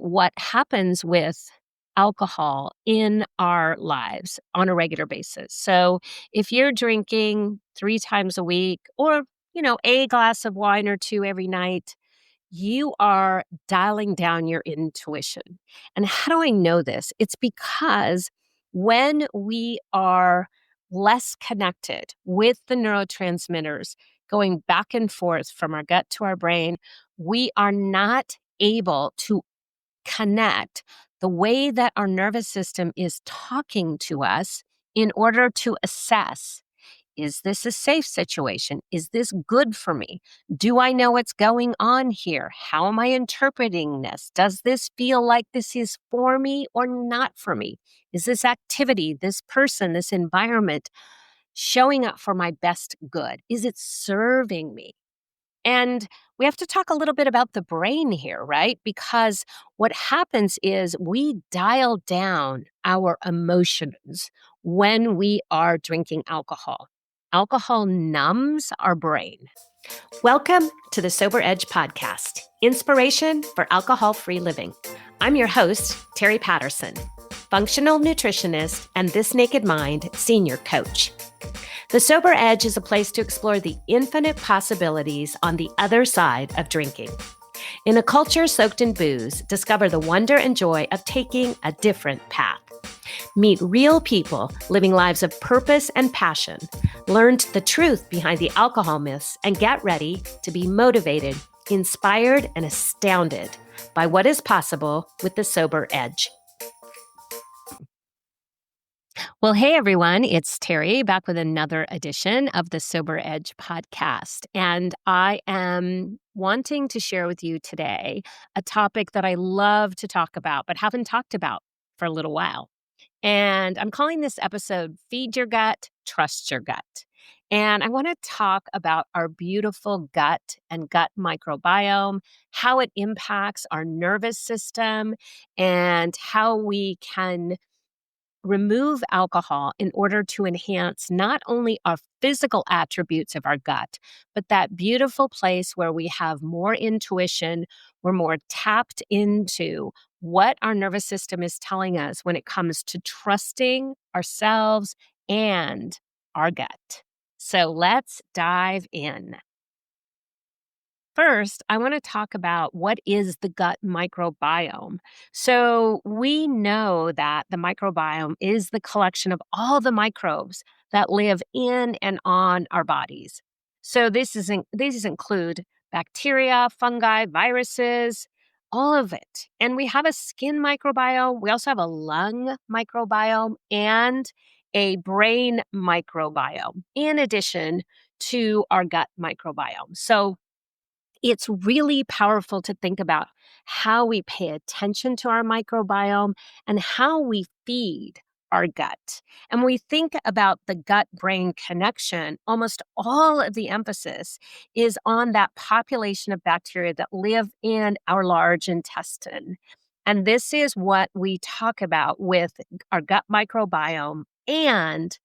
what happens with alcohol in our lives on a regular basis. So if you're drinking 3 times a week or, a glass of wine or two every night, you are dialing down your intuition. And how do I know this? It's because when we are less connected with the neurotransmitters going back and forth from our gut to our brain, we are not able to connect the way that our nervous system is talking to us in order to assess, is this a safe situation? Is this good for me? Do I know what's going on here? How am I interpreting this? Does this feel like this is for me or not for me? Is this activity, this person, this environment showing up for my best good? Is it serving me? And we have to talk a little bit about the brain here, right? Because what happens is we dial down our emotions when we are drinking alcohol. Alcohol numbs our brain. Welcome to the Sober Edge podcast, inspiration for alcohol-free living. I'm your host, Teri Patterson, functional nutritionist and This Naked Mind senior coach. The Sober Edge is a place to explore the infinite possibilities on the other side of drinking. In a culture soaked in booze, discover the wonder and joy of taking a different path. Meet real people living lives of purpose and passion. Learn the truth behind the alcohol myths and get ready to be motivated, inspired, and astounded by what is possible with the Sober Edge. Well, hey everyone, it's Teri back with another edition of the Sober Edge podcast. And I am wanting to share with you today a topic that I love to talk about, but haven't talked about for a little while. And I'm calling this episode Feed Your Gut, Trust Your Gut. And I want to talk about our beautiful gut and gut microbiome, how it impacts our nervous system, and how we can remove alcohol in order to enhance not only our physical attributes of our gut, but that beautiful place where we have more intuition, we're more tapped into what our nervous system is telling us when it comes to trusting ourselves and our gut. So let's dive in. First, I want to talk about what is the gut microbiome. So we know that the microbiome is the collection of all the microbes that live in and on our bodies. So these include bacteria, fungi, viruses, all of it. And we have a skin microbiome. We also have a lung microbiome and a brain microbiome, in addition to our gut microbiome. So it's really powerful to think about how we pay attention to our microbiome and how we feed our gut. And when we think about the gut-brain connection, almost all of the emphasis is on that population of bacteria that live in our large intestine. And this is what we talk about with our gut microbiome. And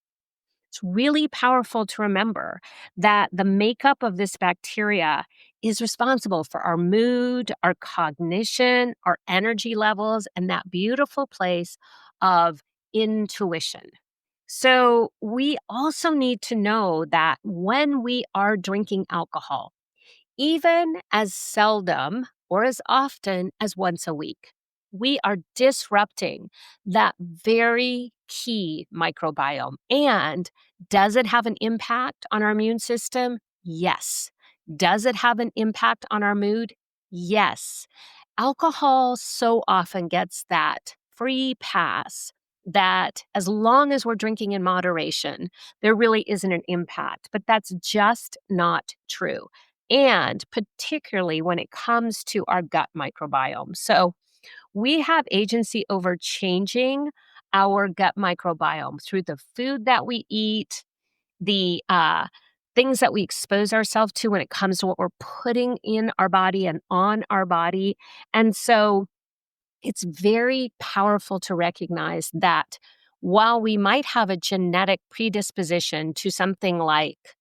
it's really powerful to remember that the makeup of this bacteria is responsible for our mood, our cognition, our energy levels, and that beautiful place of intuition. So we also need to know that when we are drinking alcohol, even as seldom or as often as once a week, we are disrupting that very key microbiome. And does it have an impact on our immune system? Yes. Does it have an impact on our mood? Yes. Alcohol so often gets that free pass that as long as we're drinking in moderation, there really isn't an impact. But that's just not true. And particularly when it comes to our gut microbiome. So we have agency over changing our gut microbiome through the food that we eat, the things that we expose ourselves to when it comes to what we're putting in our body and on our body. And so it's very powerful to recognize that while we might have a genetic predisposition to something like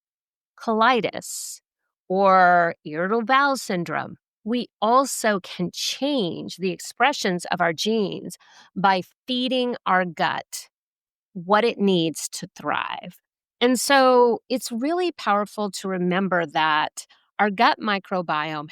colitis or irritable bowel syndrome, we also can change the expressions of our genes by feeding our gut what it needs to thrive. And so it's really powerful to remember that our gut microbiome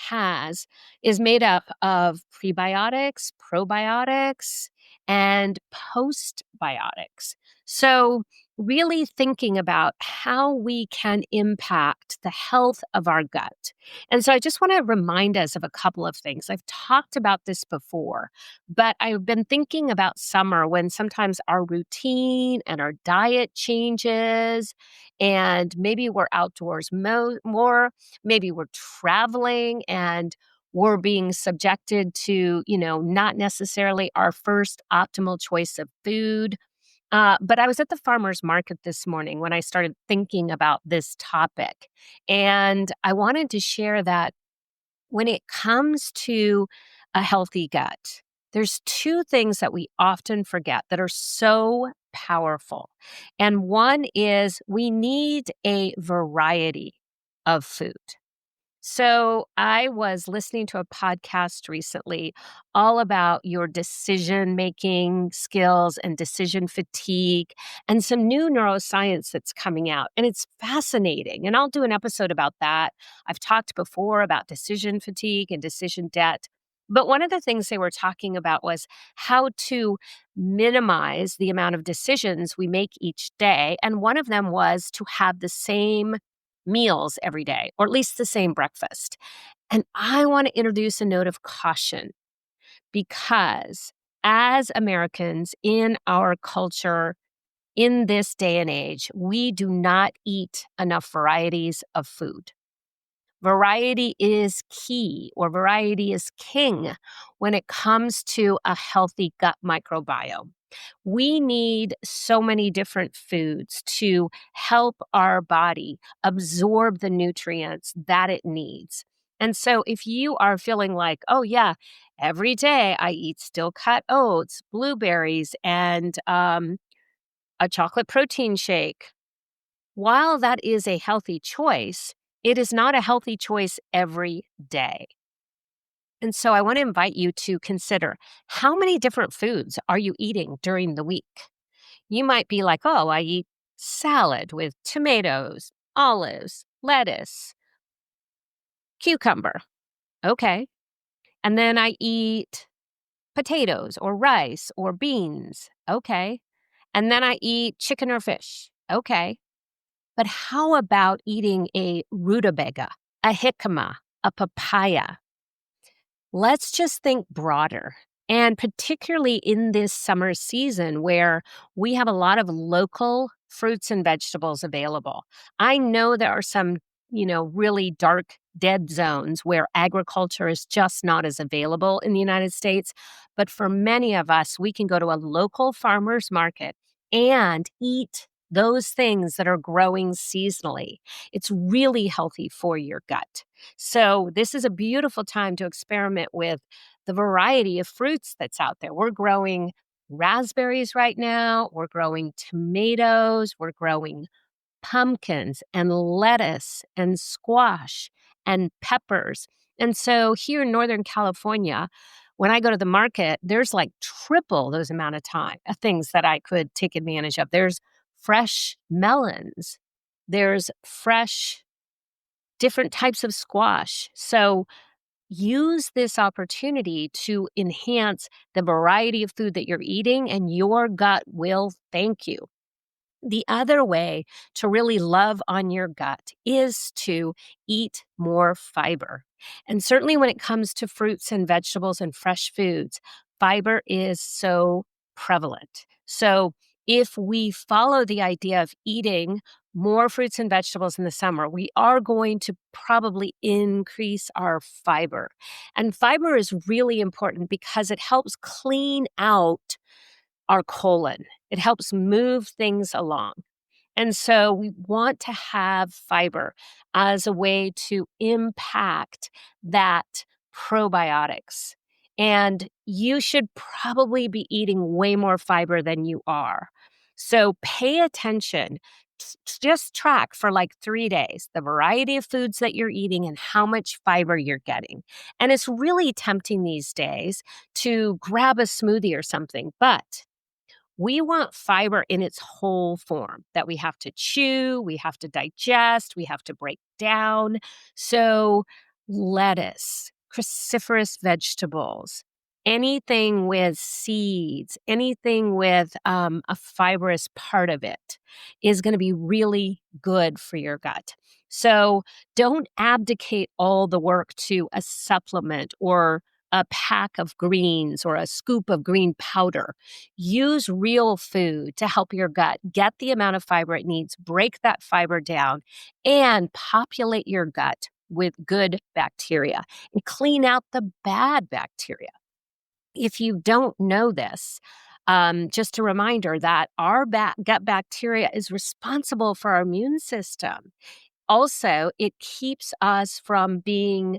is made up of prebiotics, probiotics, and postbiotics. So really thinking about how we can impact the health of our gut. And so I just want to remind us of a couple of things. I've talked about this before, but I've been thinking about summer when sometimes our routine and our diet changes, and maybe we're outdoors more, maybe we're traveling and we're being subjected to, not necessarily our first optimal choice of food. But I was at the farmer's market this morning when I started thinking about this topic. And I wanted to share that when it comes to a healthy gut, there's two things that we often forget that are so powerful. And one is we need a variety of food. So I was listening to a podcast recently all about your decision making skills and decision fatigue and some new neuroscience that's coming out. And it's fascinating. And I'll do an episode about that. I've talked before about decision fatigue and decision debt. But one of the things they were talking about was how to minimize the amount of decisions we make each day. And one of them was to have the same meals every day, or at least the same breakfast. And I want to introduce a note of caution because as Americans in our culture, in this day and age, we do not eat enough varieties of food. Variety is key, or variety is king when it comes to a healthy gut microbiome. We need so many different foods to help our body absorb the nutrients that it needs. And so, if you are feeling like, oh, yeah, every day I eat still cut oats, blueberries, and a chocolate protein shake, while that is a healthy choice, it is not a healthy choice every day. And so I want to invite you to consider how many different foods are you eating during the week? You might be like, oh, I eat salad with tomatoes, olives, lettuce, cucumber. Okay. And then I eat potatoes or rice or beans. Okay. And then I eat chicken or fish. Okay. But how about eating a rutabaga, a jicama, a papaya? Let's just think broader. And particularly in this summer season where we have a lot of local fruits and vegetables available. I know there are some, really dark, dead zones where agriculture is just not as available in the United States. But for many of us, we can go to a local farmer's market and eat those things that are growing seasonally. It's really healthy for your gut. So, this is a beautiful time to experiment with the variety of fruits that's out there. We're growing raspberries right now, we're growing tomatoes, we're growing pumpkins and lettuce and squash and peppers. And so, here in Northern California, when I go to the market, there's like triple those amount of time things that I could take advantage of. There's fresh melons, there's fresh different types of squash. So use this opportunity to enhance the variety of food that you're eating, and your gut will thank you. The other way to really love on your gut is to eat more fiber. And certainly when it comes to fruits and vegetables and fresh foods, fiber is so prevalent. So if we follow the idea of eating more fruits and vegetables in the summer, we are going to probably increase our fiber. And fiber is really important because it helps clean out our colon. It helps move things along. And so we want to have fiber as a way to impact that probiotics. And you should probably be eating way more fiber than you are. So pay attention just track for like 3 days the variety of foods that you're eating and how much fiber you're getting. And it's really tempting these days to grab a smoothie or something, but we want fiber in its whole form that we have to chew, we have to digest, we have to break down. So, lettuce, cruciferous vegetables, anything with seeds, anything with a fibrous part of it is going to be really good for your gut. So, don't abdicate all the work to a supplement or a pack of greens or a scoop of green powder. Use real food to help your gut get the amount of fiber it needs, break that fiber down, and populate your gut with good bacteria and clean out the bad bacteria. If you don't know this, just a reminder that our gut bacteria is responsible for our immune system. Also, it keeps us from being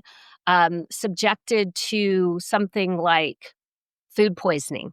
subjected to something like food poisoning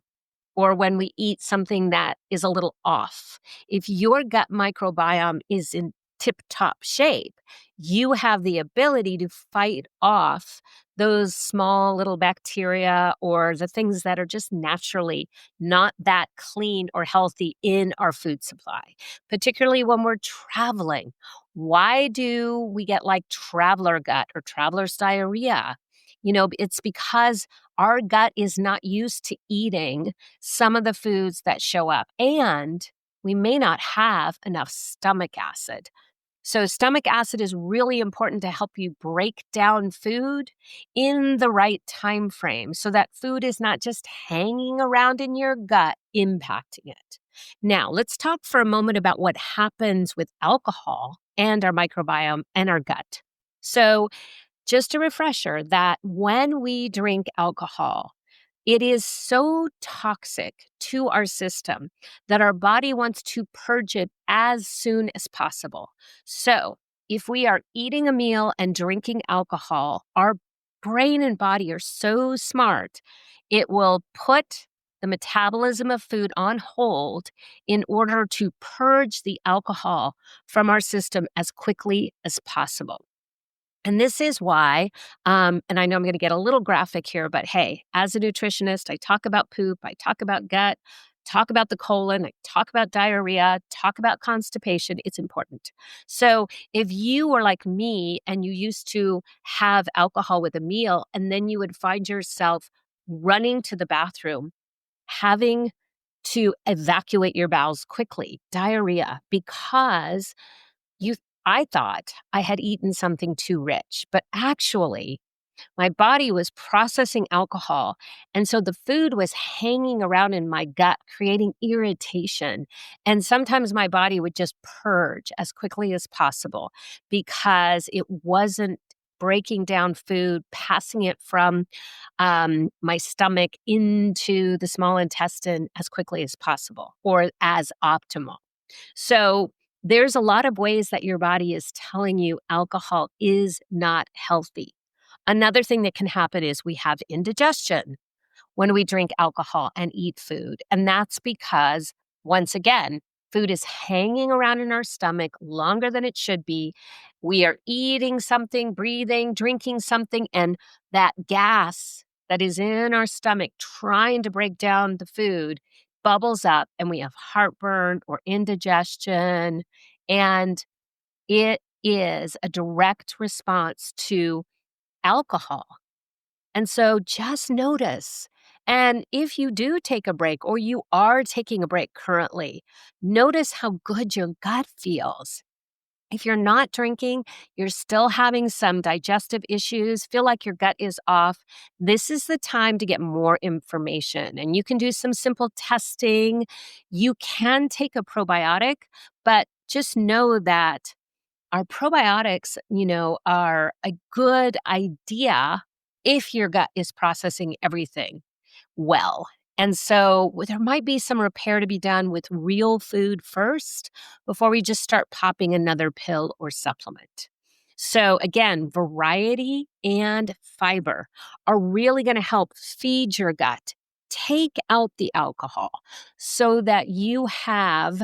or when we eat something that is a little off. If your gut microbiome is in tip top shape, you have the ability to fight off those small little bacteria or the things that are just naturally not that clean or healthy in our food supply, particularly when we're traveling. Why do we get like traveler gut or traveler's diarrhea? It's because our gut is not used to eating some of the foods that show up, and we may not have enough stomach acid. So, stomach acid is really important to help you break down food in the right time frame so that food is not just hanging around in your gut, impacting it. Now, let's talk for a moment about what happens with alcohol and our microbiome and our gut. So, just a refresher that when we drink alcohol, it is so toxic to our system that our body wants to purge it as soon as possible. So, if we are eating a meal and drinking alcohol, our brain and body are so smart, it will put the metabolism of food on hold in order to purge the alcohol from our system as quickly as possible. And this is why, and I know I'm going to get a little graphic here, but hey, as a nutritionist, I talk about poop, I talk about gut, talk about the colon, I talk about diarrhea, talk about constipation. It's important. So if you were like me and you used to have alcohol with a meal, and then you would find yourself running to the bathroom, having to evacuate your bowels quickly, diarrhea, because you I thought I had eaten something too rich, but actually my body was processing alcohol. And so the food was hanging around in my gut, creating irritation. And sometimes my body would just purge as quickly as possible because it wasn't breaking down food, passing it from my stomach into the small intestine as quickly as possible or as optimal. So there's a lot of ways that your body is telling you alcohol is not healthy. Another thing that can happen is we have indigestion when we drink alcohol and eat food. And that's because, once again, food is hanging around in our stomach longer than it should be. We are eating something, breathing, drinking something, and that gas that is in our stomach trying to break down the food bubbles up, and we have heartburn or indigestion. And it is a direct response to alcohol. And so just notice. And if you do take a break or you are taking a break currently, notice how good your gut feels. If you're not drinking, you're still having some digestive issues, feel like your gut is off, this is the time to get more information. And you can do some simple testing. You can take a probiotic, but just know that our probiotics, are a good idea if your gut is processing everything well. And so there might be some repair to be done with real food first before we just start popping another pill or supplement. So again, variety and fiber are really going to help feed your gut. Take out the alcohol so that you have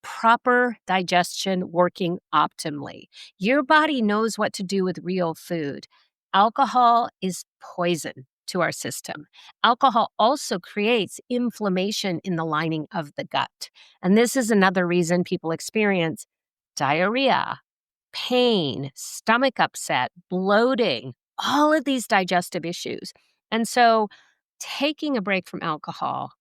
proper digestion working optimally. Your body knows what to do with real food. Alcohol is poison to our system. Alcohol also creates inflammation in the lining of the gut. And this is another reason people experience diarrhea, pain, stomach upset, bloating, all of these digestive issues. And so, taking a break from alcohol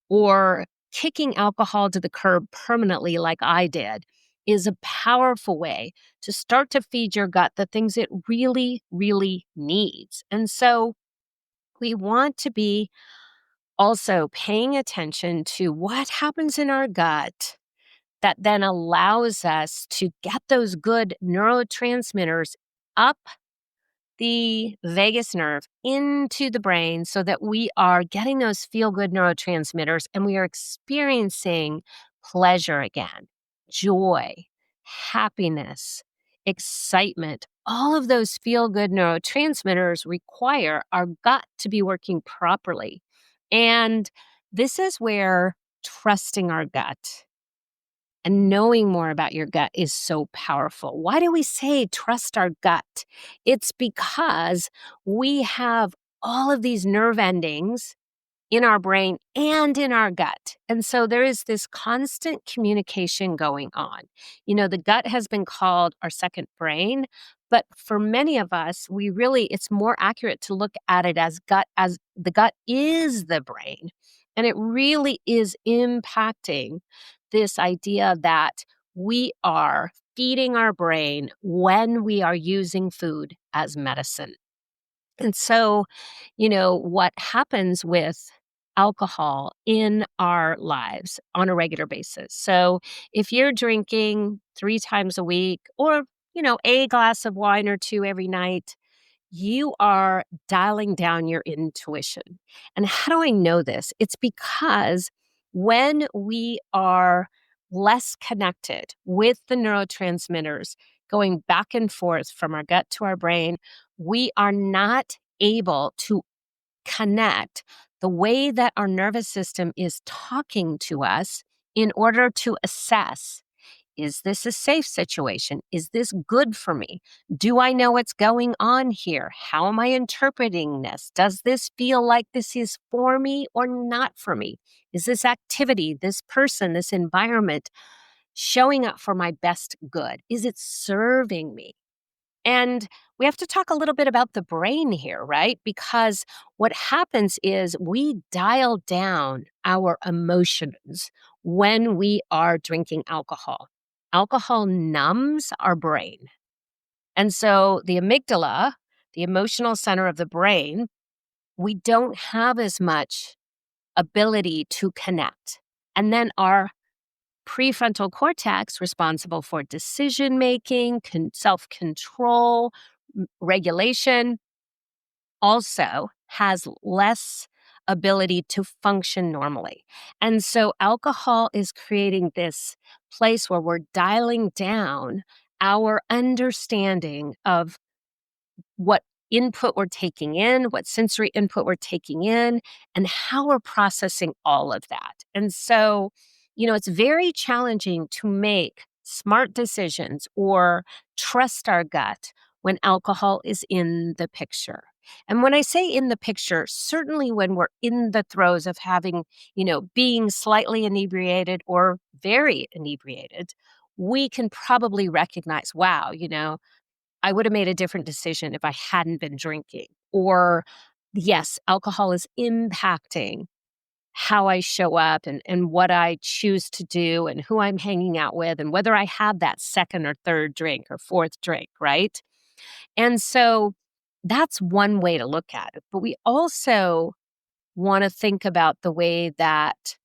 or kicking alcohol to the curb permanently, like I did, is a powerful way to start to feed your gut the things it really, really needs. And so, we want to be also paying attention to what happens in our gut that then allows us to get those good neurotransmitters up the vagus nerve into the brain so that we are getting those feel good neurotransmitters and we are experiencing pleasure again, joy, happiness, excitement. All of those feel good neurotransmitters require our gut to be working properly. And this is where trusting our gut and knowing more about your gut is so powerful. Why do we say trust our gut? It's because we have all of these nerve endings in our brain and in our gut. And so there is this constant communication going on. You know, the gut has been called our second brain, but for many of us, it's more accurate to look at it as the gut is the brain. And it really is impacting this idea that we are feeding our brain when we are using food as medicine. And so, what happens with alcohol in our lives on a regular basis. So, if you're drinking 3 times a week or, a glass of wine or two every night, you are dialing down your intuition. And how do I know this? It's because when we are less connected with the neurotransmitters going back and forth from our gut to our brain, we are not able to connect the way that our nervous system is talking to us in order to assess, is this a safe situation? Is this good for me? Do I know what's going on here? How am I interpreting this? Does this feel like this is for me or not for me? Is this activity, this person, this environment showing up for my best good? Is it serving me? And we have to talk a little bit about the brain here, right? Because what happens is we dial down our emotions when we are drinking alcohol. Alcohol numbs our brain. And so the amygdala, the emotional center of the brain, we don't have as much ability to connect. And then our prefrontal cortex, responsible for decision making, self control, regulation, also has less ability to function normally. And so alcohol is creating this place where we're dialing down our understanding of what input we're taking in, what sensory input we're taking in, and how we're processing all of that. And so, it's very challenging to make smart decisions or trust our gut when alcohol is in the picture. And when I say in the picture, certainly when we're in the throes of having, being slightly inebriated or very inebriated, we can probably recognize, wow, I would have made a different decision if I hadn't been drinking. Or, yes, alcohol is impacting how I show up and what I choose to do and who I'm hanging out with and whether I have that second or third drink or fourth drink, right? And so that's one way to look at it. But we also want to think about the way that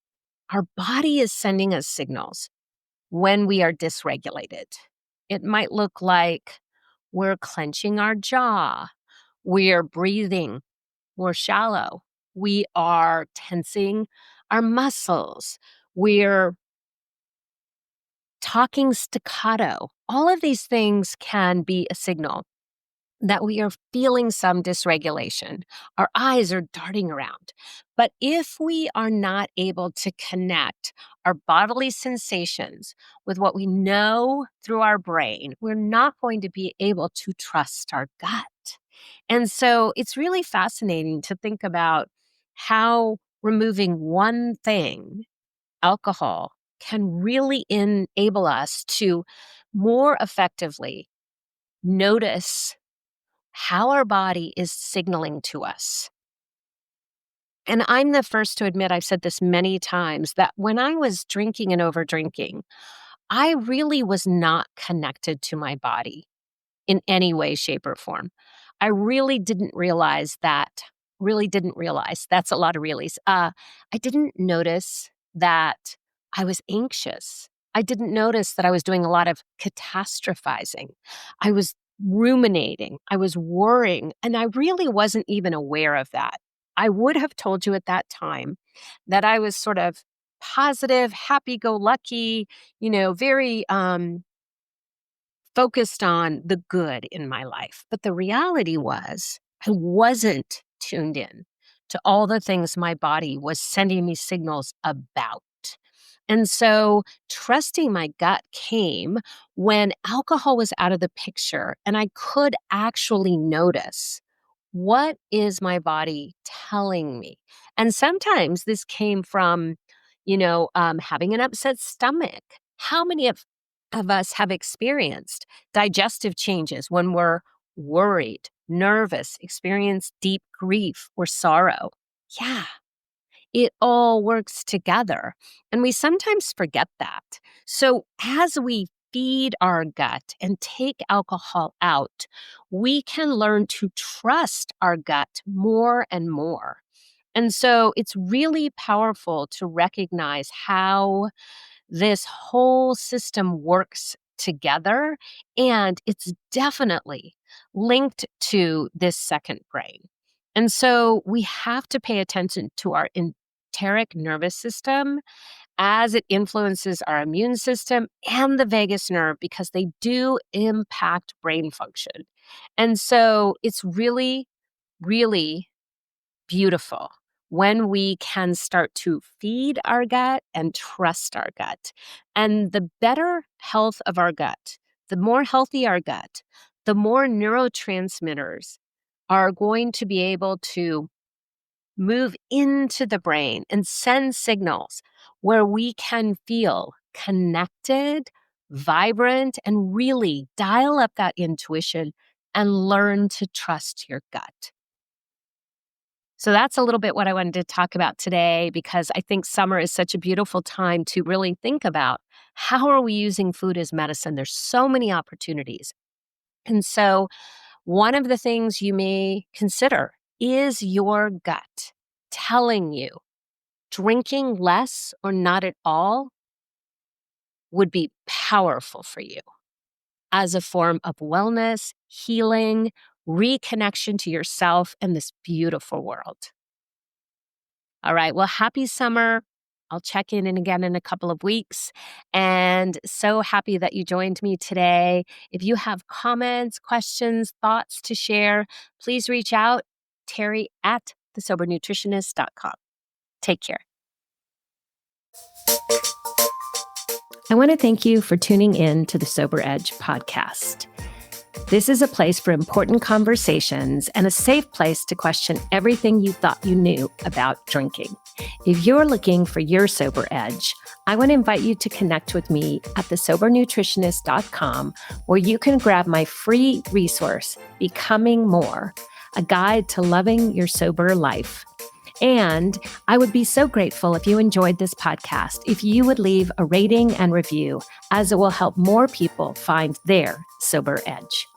our body is sending us signals when we are dysregulated. It might look like we're clenching our jaw, we're breathing more shallow, we are tensing our muscles, we're talking staccato. All of these things can be a signal that we are feeling some dysregulation. Our eyes are darting around. But if we are not able to connect our bodily sensations with what we know through our brain, we're not going to be able to trust our gut. And so it's really fascinating to think about how removing one thing, alcohol, can really enable us to more effectively notice how our body is signaling to us. And I'm the first to admit, I've said this many times, that when I was drinking and over drinking, I really was not connected to my body in any way, shape, or form. I really didn't realize, that's a lot of reallys. I didn't notice that I was anxious. I didn't notice that I was doing a lot of catastrophizing. I was ruminating. I was worrying, and I really wasn't even aware of that. I would have told you at that time that I was sort of positive, happy-go-lucky, very focused on the good in my life. But the reality was, I wasn't tuned in to all the things my body was sending me signals about. And so trusting my gut came when alcohol was out of the picture and I could actually notice, what is my body telling me? And sometimes this came from, having an upset stomach. How many of us have experienced digestive changes when we're worried, nervous, experience deep grief or sorrow? Yeah, it all works together. And we sometimes forget that. So as we feed our gut and take alcohol out, we can learn to trust our gut more and more. And so it's really powerful to recognize how this whole system works together. And it's definitely linked to this second brain. And so we have to pay attention to our enteric nervous system as it influences our immune system and the vagus nerve, because they do impact brain function. And so it's really, really beautiful when we can start to feed our gut and trust our gut. And the better health of our gut, the more healthy our gut, the more neurotransmitters are going to be able to move into the brain and send signals where we can feel connected, vibrant, and really dial up that intuition and learn to trust your gut. So that's a little bit what I wanted to talk about today, because I think summer is such a beautiful time to really think about, how are we using food as medicine? There's so many opportunities. And so one of the things you may consider is your gut telling you drinking less or not at all would be powerful for you as a form of wellness, healing, reconnection to yourself and this beautiful world. All right. Well, happy summer. I'll check in and again in a couple of weeks. And so happy that you joined me today. If you have comments, questions, thoughts to share, please reach out, Teri at thesobernutritionist.com. Take care. I want to thank you for tuning in to the Sober Edge podcast. This is a place for important conversations and a safe place to question everything you thought you knew about drinking. If you're looking for your sober edge, I want to invite you to connect with me at thesobernutritionist.com, where you can grab my free resource, Becoming More, a guide to loving your sober life. And I would be so grateful if you enjoyed this podcast, if you would leave a rating and review, as it will help more people find their sober edge.